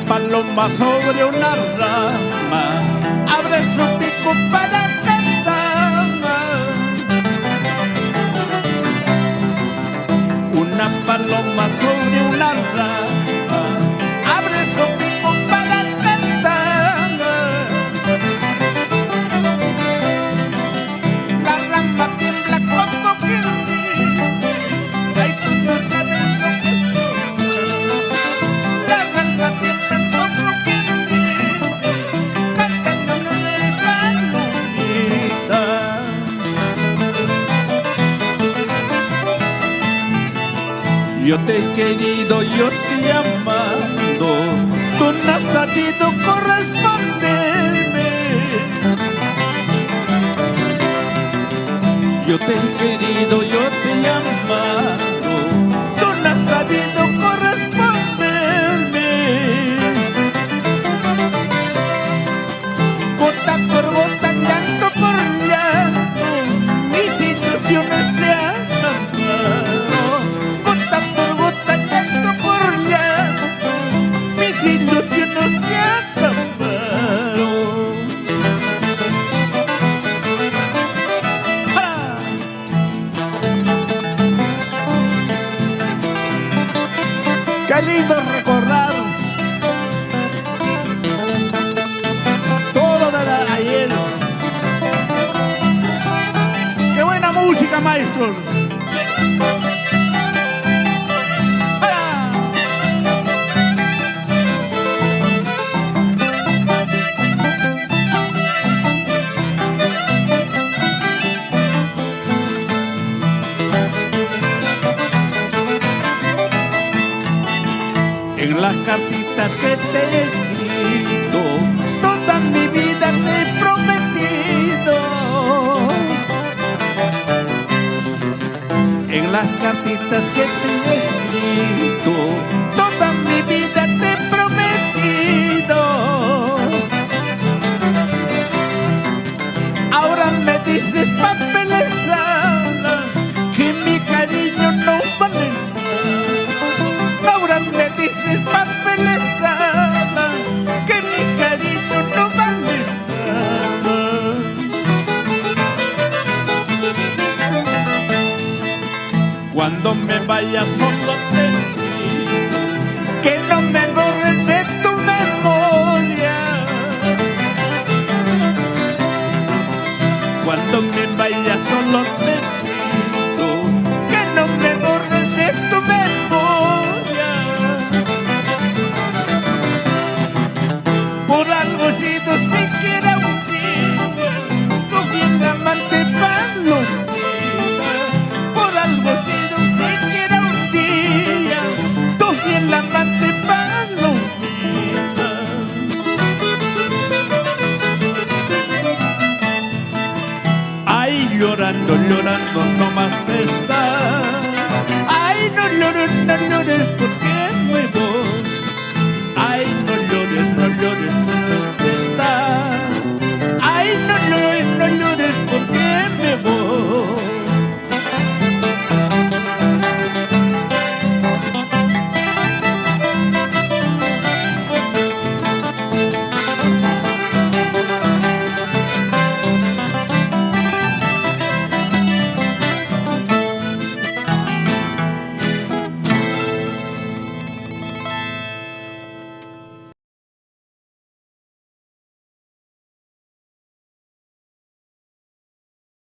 paloma sobre una rama abre su pico para cantar. Una paloma sobre una rama abre su pico para cantar. La rama tiembla como quien dice, ay, tú no sabes lo que soy. La rama tiembla como quien dice, cantando de palomita. Yo te he querido, yo te he amado, tú no has sabido corresponderme. Yo te he querido, yo te he amado, tú no has sabido corresponderme. Gota por gota, llanto por llanto, mis ilusiones se acabaron. Gota por gota, llanto por llanto, mis ilusiones se acabaron. ¡Ja! Qué lindo recordar todo de ayer. Qué buena música, maestros. En las cartitas que te he escrito, toda mi vida te he prometido. En las cartitas que te he escrito, toda mi vida te he prometido. Ahora me dices papeles hablan que mi cariño no vale nada. Ahora me dices papeles hablan que mi cariño no vale nada. Cuando me vaya solo te digo que no